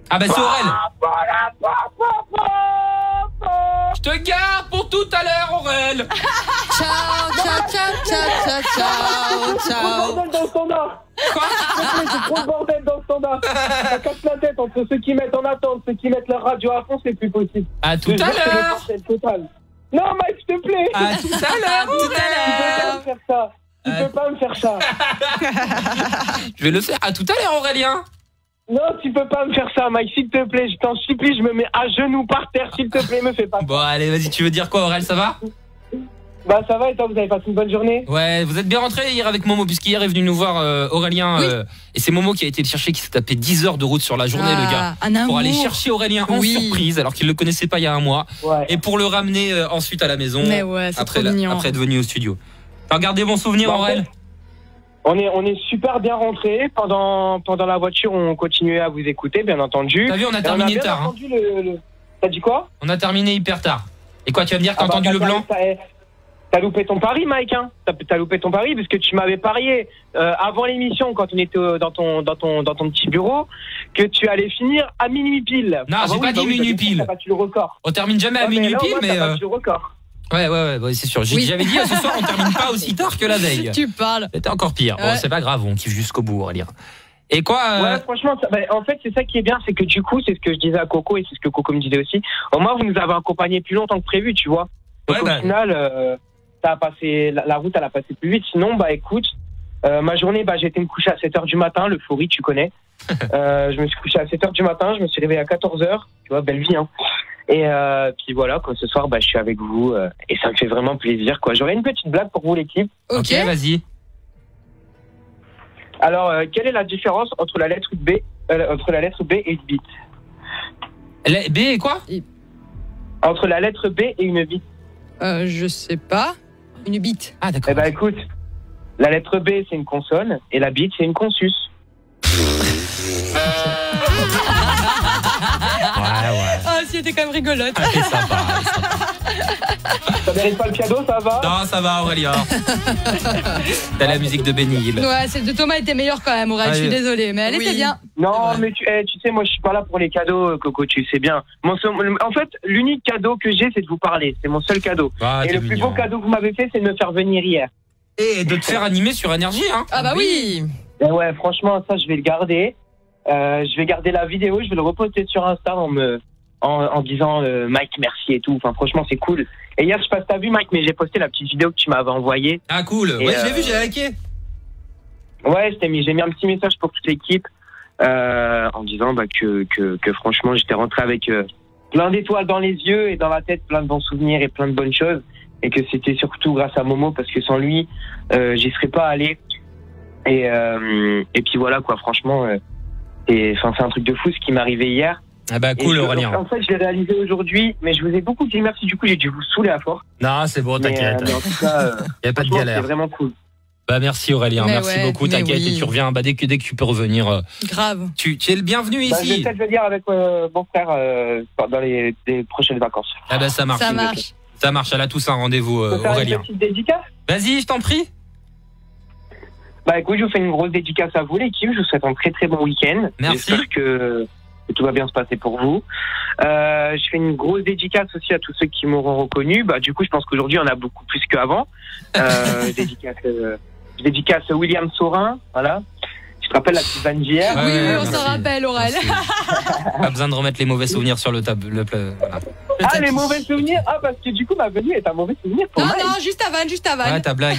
Ah bah c'est Aurel. Je te garde pour tout à l'heure, Aurel. Ciao, ciao, ciao, ciao, ciao, ciao, ciao. Bordel dans le standard. Quoi? C'est trop le bordel dans le standard. Ça casse la tête entre ceux qui mettent en attente, ceux qui mettent leur radio à fond, c'est plus possible. À tout à C'est le l'heure. bordel total. Non, Mike, s'il te plaît. À tout à l'heure, Tu peux pas me faire ça. Tu peux pas me faire ça. Je vais le faire. À tout à l'heure, Aurélien. Non, tu peux pas me faire ça, Mike, s'il te plaît. Je t'en supplie, je me mets à genoux par terre, s'il te plaît, me fais pas ça. Bon, allez, vas-y, tu veux dire quoi, Aurel, ça va? Bah, ça va et toi, vous avez passé une bonne journée? Ouais, vous êtes bien rentré hier avec Momo, puisqu'hier est venu nous voir Aurélien. Oui. Et c'est Momo qui a été le chercher, qui s'est tapé 10 heures de route sur la journée, le gars. Un amour. Pour aller chercher Aurélien en Oui. surprise, alors qu'il le connaissait pas il y a un mois. Ouais. Et pour le ramener ensuite à la maison. Mais ouais, c'est après, trop mignon. après être venu au studio. T'as regardé mon souvenir, Bah, Aurel? On est super bien rentrés. Pendant la voiture, on continuait à vous écouter, bien entendu. T'as vu, on a Et terminé bien tard. Hein. entendu T'as dit quoi? On a terminé hyper tard. Et quoi, tu vas me dire que t'as Ah bah, entendu le blanc? T'as loupé ton pari, Mike, hein. T'as loupé ton pari parce que tu m'avais parié avant l'émission, quand on était dans ton petit bureau, que tu allais finir à minuit pile. Non, j'ai pas dit minuit pile. T'as battu le record. On termine jamais à minuit là, pile, mais. T'as battu le record. Ouais, c'est sûr. Oui. J'avais dit ce soir, on termine pas aussi tard que la veille. Tu parles. C'était encore pire. Bon, Ouais. c'est pas grave, on kiffe jusqu'au bout, Aurélien. Et quoi Ouais, franchement, en fait, c'est ça qui est bien, c'est que du coup, c'est ce que je disais à Coco et c'est ce que Coco me disait aussi. Au moins, vous nous avez accompagnés plus longtemps que prévu, tu vois. Donc, Ouais, au final, ça a passé, la route, elle a passé plus vite. Sinon, bah, écoute, ma journée, bah, j'ai été me coucher à 7h du matin, l'euphorie, tu connais. Je me suis couché à 7h du matin, je me suis réveillé à 14h, tu vois, belle vie, hein. Et puis voilà, quoi, ce soir, bah, je suis avec vous et ça me fait vraiment plaisir, quoi. J'aurais une petite blague pour vous, l'équipe. Ok, vas-y. Alors, quelle est la différence entre la lettre B et une bite? B et quoi? Entre la lettre B et une bite. Je sais pas. Une bite. Ah, d'accord. Eh ben, écoute, la lettre B, c'est une consonne et la bite, c'est une consus. Ouais. Ah, si, était quand même rigolote. Ah, c'est sympa. Ça mérite pas le cadeau, ça va? Non, ça va, Aurélien. T'as la musique de Benny Hill. Ouais, celle de Thomas était meilleure quand même, Aurel. Je suis désolée, mais elle était bien. Non, mais tu sais, moi, je suis pas là pour les cadeaux, Coco, tu sais bien. En fait, l'unique cadeau que j'ai, c'est de vous parler. C'est mon seul cadeau. Ah, et t'es le plus mignon. beau cadeau que vous m'avez fait, c'est de me faire venir hier. Et de te faire animer sur Énergie, hein. Ah bah oui. Et ouais, franchement, ça, je vais le garder. Je vais garder la vidéo, je vais le reposter sur Insta en disant Mike, merci et tout. Enfin, franchement, c'est cool. Et hier, je sais pas si t'as vu, Mike, mais j'ai posté la petite vidéo que tu m'avais envoyée. Ah, cool. Et, Ouais, je l'ai vu, j'ai liké. Ouais, j'ai mis un petit message pour toute l'équipe en disant que franchement, j'étais rentré avec plein d'étoiles dans les yeux et dans la tête, plein de bons souvenirs et plein de bonnes choses. Et que c'était surtout grâce à Momo, parce que sans lui, j'y serais pas allé. Et puis voilà, quoi, franchement, c'est un truc de fou ce qui m'est arrivé hier. Ah bah cool, Aurélien. En fait, je l'ai réalisé aujourd'hui, mais je vous ai beaucoup dit merci. Du coup, j'ai dû vous saouler à force. Non, c'est bon, t'inquiète. Mais en tout cas, Y a pas de franchement, galère. c'est vraiment cool. Bah merci Aurélien, Mais merci ouais, beaucoup, mais t'inquiète, oui. et tu reviens dès que tu peux revenir. Grave. Tu es le bienvenu Bah, je vais ici. peut-être le dire avec mon frère dans les prochaines vacances. Ah bah ça marche. Ça marche. Ça marche, elle a tous un rendez-vous, Je peux faire Aurélien. une petite dédicace? Vas-y, je t'en prie. Bah écoute, je vous fais une grosse dédicace à vous, l'équipe. Je vous souhaite un très très bon week-end. Merci. J'espère que tout va bien se passer pour vous. Je fais une grosse dédicace aussi à tous ceux qui m'auront reconnu. Bah du coup, je pense qu'aujourd'hui, on a beaucoup plus qu'avant. Dédicace William Saurin, voilà. Je te rappelle la petite vanne d'hier. Ouais, Oui, ouais, on merci. s'en rappelle, Aurel. Merci. Pas besoin de remettre les mauvais souvenirs sur le table. Voilà. Ah, les mauvais souvenirs. Ah, parce que du coup, ma venue est un mauvais souvenir pour Non, moi. non, juste à Vannes. Ouais, ta blague.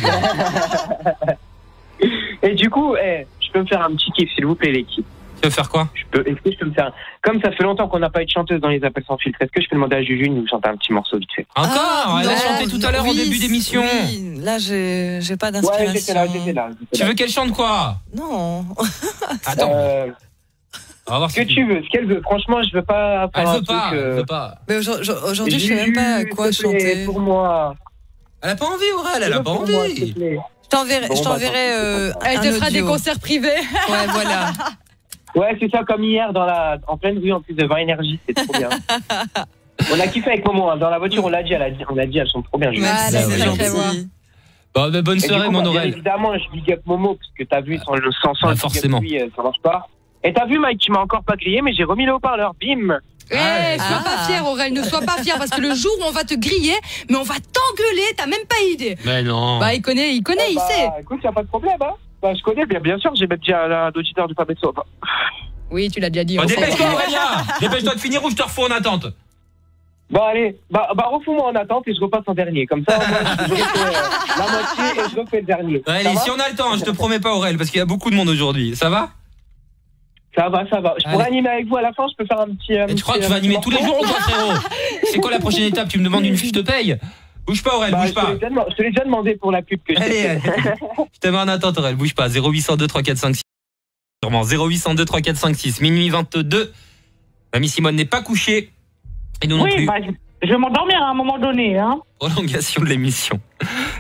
Et du coup, je peux me faire un petit kiff, s'il vous plaît, l'équipe. Tu veux faire quoi? Est-ce que je peux me faire comme ça fait longtemps qu'on n'a pas eu de chanteuse dans les appels sans filtre, est-ce que je peux demander à Juju de nous chanter un petit morceau vite fait? Encore? Elle a chanté tout à l'heure en début d'émission. Oui, là, j'ai pas Ouais, d'inspiration. j'étais là. Tu veux qu'elle chante quoi? Non. Attends, on va voir Ce que tu veux, ce qu'elle veut. Franchement, je veux pas faire Elle un veut pas, truc. elle veut pas. Mais aujourd'hui, je sais même pas quoi s'il te plaît, chanter. Pour moi. Elle a pas envie, Aurel, elle a pas Pour moi, s'il te envie. plaît. Je t'enverrai, Bon, je bah, t'enverrai Elle un te fera des audio. concerts privés. Ouais, voilà. Ouais, c'est ça, comme hier, en pleine rue, en plus de 20 énergie, c'est trop bien. On a kiffé avec Momo, hein. Dans la voiture, on l'a dit, elles sont trop bien. Juju. Ouais, Merci, c'est c'est très gentil. voir. Bon, bah, bonne Et du soirée, coup, mon bah, bien Aurel. évidemment, je big up Momo, parce que t'as vu, sans forcément. lui, ça marche pas. Et t'as vu, Mike, tu m'as encore pas grillé, mais j'ai remis le haut-parleur. Bim. Sois pas fier, Aurel, ne sois pas fier, parce que le jour où on va te griller, mais on va t'engueuler, t'as même pas idée. Mais non. Bah, il connaît, il sait. Écoute, y a pas de problème, hein. Bah, je connais, bien sûr, j'ai même dit à l'auditeur du Fabrizio. Oui, tu l'as déjà dit. Dépêche-toi, Aurélien. Dépêche-toi de finir ou je te refous en attente. Bon, allez, refous-moi en attente et je repasse en dernier. Comme ça, moi, je refais la moitié et je refais le dernier. Allez, si on a le temps, je te promets pas, Aurel, parce qu'il y a beaucoup de monde aujourd'hui. Ça va? Ça va. Je pourrais animer avec vous à la fin, je peux faire un petit... Tu crois que tu vas animer tous les jours ou quoi, frérot? C'est quoi la prochaine étape? Tu me demandes une fiche de paye? Bouge pas, Aurel, bouge pas. Je te l'ai déjà demandé pour la pub que j'ai. Allez. Je te mets en attente, Aurel, bouge pas. 0802 3456. Sûrement 0802 3456. Minuit 22. Mamie Simone n'est pas couchée. Et nous non plus. Bah, je vais m'endormir à un moment donné. Hein. Prolongation de l'émission.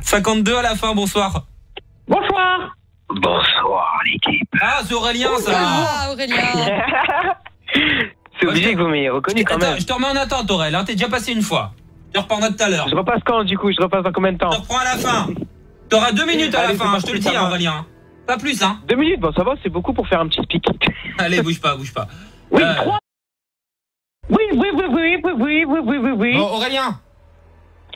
52 à la fin, bonsoir. Bonsoir. Bonsoir, l'équipe. Ah, c'est Aurélien, ça. Ah, Aurélien. C'est obligé que vous m'ayez reconnu quand même. Je te remets en attente, Aurel. Hein, t'es déjà passé une fois. Tu reprendras tout à l'heure. Je repasse quand, du coup? Je repasse dans combien de temps? Je te reprends à la fin. T'auras 2 minutes à la fin, hein, je te le dis, Aurélien. Pas plus, hein. 2 minutes, bon, ça va, c'est beaucoup pour faire un petit speak. Allez, bouge pas. Oui, 3. Oui. Bon, Aurélien.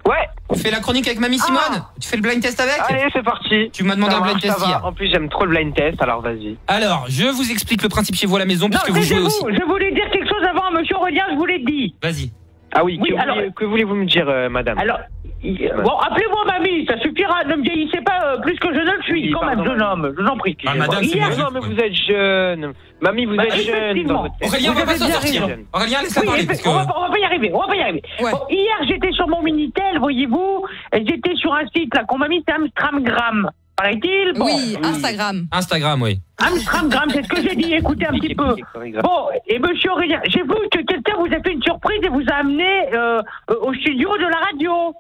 Ouais. Tu fais la chronique avec Mamie Simone? Tu fais le blind test avec? Allez, c'est parti. Tu m'as demandé un blind test hier. En plus, j'aime trop le blind test, alors vas-y. Alors, je vous explique le principe chez vous à la maison, puisque vous jouez aussi. Je voulais dire quelque chose avant, monsieur Aurélien, je vous l'ai dit. Vas-y. Ah oui, alors, que voulez-vous me dire, madame? Alors, bon, appelez-moi mamie, ça suffira, ne me vieillissez pas plus que je ne le suis, Oui, quand même, pardon. jeune homme, je vous en prie. Ah, madame, c'est Non, mais vous êtes jeune. Mamie, vous êtes jeune dans votre tête. Aurélien, on va pas s'en bien sortir. raison. Aurélien, laisse-la parler. Parce que... on va y arriver. Ouais. Bon, hier, j'étais sur mon Minitel, voyez-vous, et j'étais sur un site là qu'on m'a mis, c'est Amstramgram. Paraît-il? Bon. Oui, Instagram, oui. Amstramgram, c'est ce que j'ai dit, écoutez un petit peu. Bon, et monsieur Aurélien, j'ai vu que quelqu'un vous a fait une surprise et vous a amené au studio de la radio.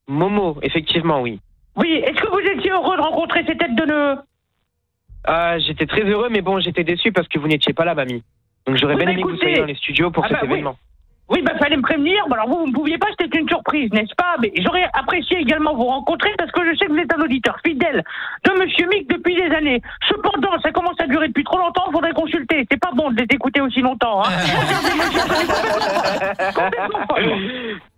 Momo, effectivement, oui. Oui, est-ce que vous étiez heureux de rencontrer ces têtes de nœuds? J'étais très heureux, mais bon, j'étais déçu parce que vous n'étiez pas là, mamie. Donc j'aurais bien aimé que vous soyez dans les studios pour cet événement. Oui, fallait me prévenir. Bon, alors vous ne pouviez pas, c'était une surprise, n'est-ce pas? Mais j'aurais apprécié également vous rencontrer parce que je sais que vous êtes un auditeur fidèle de Monsieur Mick depuis des années. Cependant, ça commence à durer depuis trop longtemps, il faudrait consulter. C'est pas bon de les écouter aussi longtemps. Hein.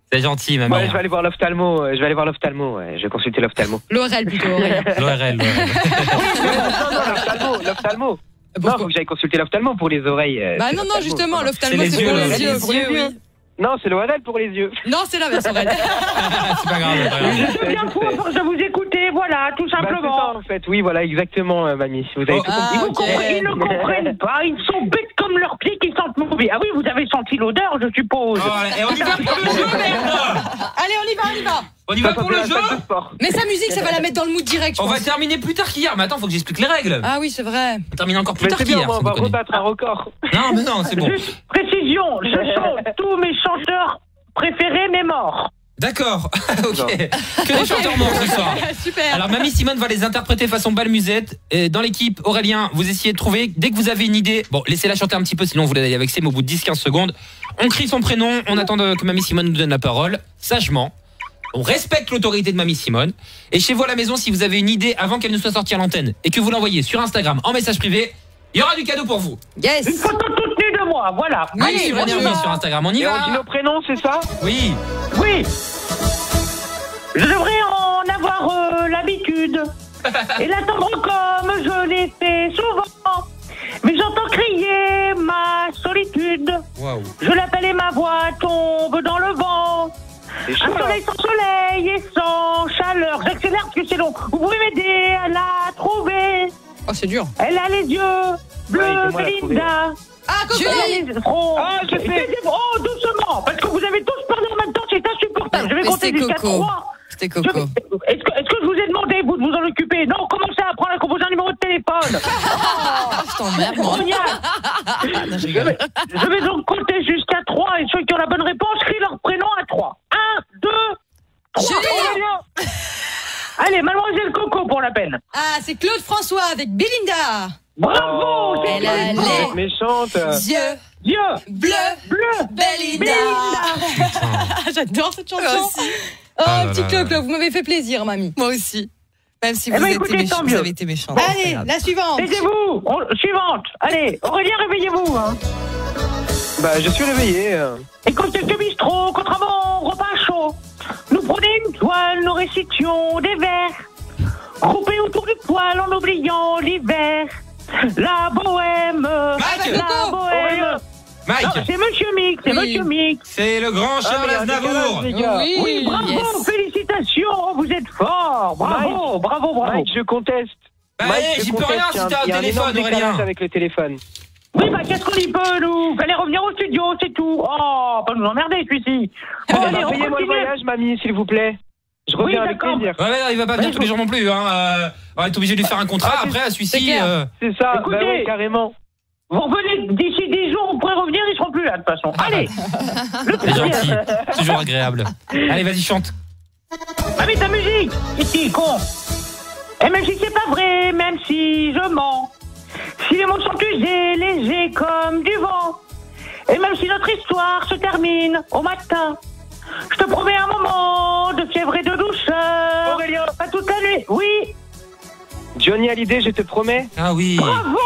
C'est gentil, maman. Ouais, je vais aller voir l'ophtalmo. Je vais consulter l'ophtalmo. L'Aurel plutôt, Aurélien. L'ORL. Non, l'ophtalmo. Non, faut que j'aille consulter l'ophtalmo pour les oreilles. Bah non, justement, l'ophtalmo, C'est c'est les pour yeux, les yeux. Pour les yeux. Oui. Non, c'est l'ORL pour les yeux. Non, c'est l'inverse, Aurel. C'est pas grave. Je deviens fou à force de vous écouter, voilà, tout C'est simplement. ça, en fait. Oui, voilà, exactement, mamie. Si vous avez tout compris. Ils ne comprennent pas, ils sont bêtes comme leurs pieds qui sentent mauvais. Ah oui, vous avez senti l'odeur, je suppose. Et on y va pour le jeu, merde. Allez, on y va. On y va pour le jeu. Mais sa musique, ça va la mettre dans le mood direct, je On pense. va terminer plus tard qu'hier. Mais attends, faut que j'explique les règles. Ah oui, c'est vrai. On termine encore plus Mais tard c'est bien, qu'hier. on va rebattre un record. Non, mais non, c'est bon. Juste précision, ce sont tous mes chanteurs préférés mais morts. D'accord. Ok. Que des chanteurs morts ce soir. Super. Alors Mamie Simone va les interpréter façon balmusette. Et dans l'équipe, Aurélien, vous essayez de trouver. Dès que vous avez une idée, bon, laissez-la chanter un petit peu, sinon vous l'allez avec ses, mais au bout de 10-15 secondes, on crie son prénom, on attend que Mamie Simone nous donne la parole, sagement. On respecte l'autorité de Mamie Simone. Et chez vous à la maison, si vous avez une idée avant qu'elle ne soit sortie à l'antenne et que vous l'envoyez sur Instagram en message privé, il y aura du cadeau pour vous. Yes. Une photo toute nue de moi, voilà. Allez, on y va sur Instagram, on y Et on va. dit nos prénoms, c'est ça? Oui. Oui. Je devrais en avoir l'habitude. Et l'attendre comme je l'ai fait souvent. Mais j'entends crier ma solitude. Waouh. Je l'appelle et ma voix tombe dans le vent. C'est Un chaud, soleil sans soleil et sans chaleur. J'accélère parce que c'est long. Vous pouvez m'aider à la trouver. Oh, c'est dur. Elle a les yeux bleus, Ouais, aidez-moi à la trouver. Belinda. Ah, Coco. Elle a les fronts. Ah, je sais. Oh, doucement. Parce que vous avez tous parlé en même temps, c'est insupportable. Je vais Mais compter c'est jusqu'à Coco. 3. C'était Coco. Est-ce que je vous ai demandé, vous, de vous en occuper? Non, commencez à apprendre à composer un numéro de téléphone. Ah, je t'emmerde, moi. Génial. Non, je rigole. Je vais donc compter jusqu'à 3 et ceux qui ont la bonne réponse crient leur prénom à 3. 1, 2, 3. Julien. Allez, mademoiselle Coco pour la peine. Ah, c'est Claude François avec Belinda. Bravo. Oh, Elle a vous êtes les méchante. yeux Dieu. bleus. Bleu. Belinda. J'adore cette chanson. aussi. Oh, Ah là petit là Claude, là. vous m'avez fait plaisir, mamie. Moi aussi. Même si Eh vous, ben, écoutez, tant vous mieux. avez été méchant. c'est pas Allez, grave. la suivante. Taisez-vous. vous. Suivante. Allez, Aurélien, réveillez-vous. Hein. Bah, je suis réveillé. Et comme quelques bistrots, contrairement au repas chaud, nous prenons une toile, nous récitions des vers, groupés autour du poêle en oubliant l'hiver. La bohème, Mike la bohème. Mike, Non, c'est Monsieur Mick, c'est Oui. Monsieur Mick. c'est le grand Charles Aznavour. Oui, Oui, bravo, yes. félicitations, vous êtes fort. Bravo, bravo, bravo. Mike, je conteste. Bah, Mike, hey, je j'y peux conteste, rien si t'as il y a un téléphone, énorme décalage Aurélien. avec le téléphone. Oui, bah qu'est-ce qu'on y peut, nous? Fallait revenir au studio, c'est tout. Oh, pas nous emmerder, celui-ci. Bon, allez, on Payez-moi le continue. voyage, mamie, s'il vous plaît. Je reviens avec d'accord. plaisir. Ouais, il va pas venir tous les jours non plus. Hein. On va être obligé de lui faire un contrat. Ah, Après, à celui-ci. clair. C'est ça, Écoutez. bah ouais, carrément. Vous revenez d'ici 10 jours, vous pourrez revenir, ils seront plus là, de toute façon. Allez, le C'est gentil. deuxième. Toujours agréable. Allez, vas-y, chante. Ah mais ta musique, ici, con. Et même si c'est pas vrai, même si je mens, si les mots sont usés, légers comme du vent, et même si notre histoire se termine au matin, je te promets un moment de fièvre et de douceur. Aurélien. Pas toute la nuit, oui. Johnny Hallyday, je te promets. Ah oui. Bravo.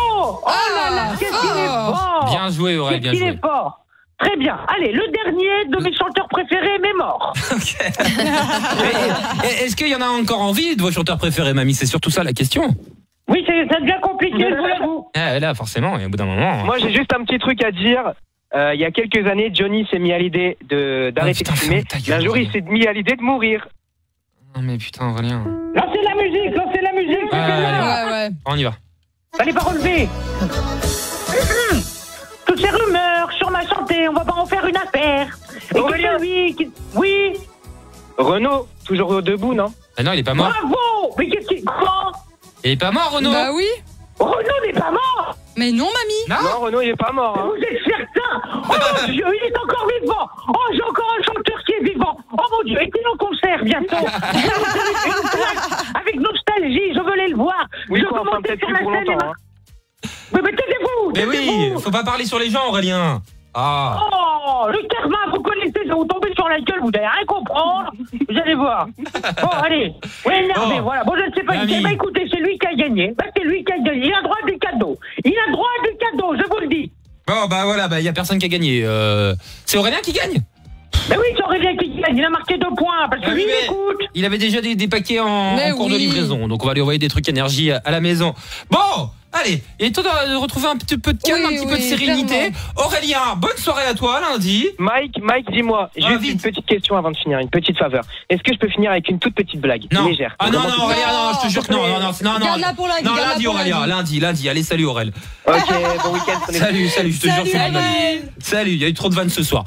Oh là là, qu'est-ce qu'il est fort. Bien joué, Aurélien, bien Qu'est-ce qu'il joué. est fort. Très bien. Allez, le dernier de mes chanteurs préférés, mais mort. Est-ce qu'il y en a encore en vie de vos chanteurs préférés, mamie? C'est surtout ça la question. Oui, ça devient compliqué, je vous l'avoue. Ah, là, forcément, et au bout d'un moment. Moi, j'ai juste un petit truc à dire. Il y a quelques années, Johnny s'est mis à l'idée d'arrêter putain, de fumer. ta gueule, Un jour, il Aurélien. s'est mis à l'idée de mourir. Non, mais putain, Aurélien. Lancez la musique, lancez la musique. c'est là. Ouais, ouais. On y va. Fallait pas relever. Toutes ces rumeurs sur ma santé, on va pas en faire une affaire. Et que Aurélien. celui qui... Oui, Renaud, toujours debout, non? Ah non, il est pas mort. bravo. Mais qu'est-ce qui... Quoi? Il est pas mort, Renaud. Bah oui. Renaud n'est pas mort. Mais non, mamie. Non. Non, Renaud, il est pas mort. Hein. Vous êtes certain? Oh mon Dieu, il est encore vivant. Oh, j'ai encore un chanteur qui est vivant. Oh mon Dieu, est-il en concert bientôt? Je vais vous donner une plaque avec nostalgie, je veux aller le voir. Oui, je quoi, enfin, peut-être plus pour longtemps. Hein. Mais taisez-vous, Mais oui, taisez-vous. faut pas parler sur les gens, Aurélien. Ah. Oh, le karma, vous connaissez, je vais vous tomber sur la gueule, vous n'allez rien comprendre. Vous allez voir. Bon, allez. Oui, énervé, Bon. voilà. Bon, je ne sais pas. Mamie. Bah, écoutez, c'est lui qui a gagné. Bah, c'est lui qui a gagné. Il a droit du cadeau. Il a droit du cadeau, je vous le dis. Bon, bah voilà, bah y a personne qui a gagné. C'est Aurélien qui gagne. Mais oui, c'est Aurélien qui gagne. Il a marqué 2 points parce que Ah lui, oui, il mais- écoute. Il avait déjà des paquets en Mais cours de oui. livraison, donc on va lui envoyer des trucs énergie à la maison. Bon, allez, il est temps de retrouver un petit peu de calme, Oui, un petit peu de oui, sérénité. clairement. Aurélien, bonne soirée à toi lundi. Mike, dis-moi, juste vite. une petite question avant de finir, une petite faveur. Est-ce que je peux finir avec une toute petite blague Non. légère? Ah non, Vraiment non, Aurélien, non, je te jure que non, non. Garde-la pour lundi, Non, garde-la lundi, pour Aurélien, lundi. Allez, salut Aurel. Ok, bon week-end. prenez soin de vous. Salut, je te jure, je suis Salut, lundi. Aurel. Salut, il y a eu trop de vannes ce soir.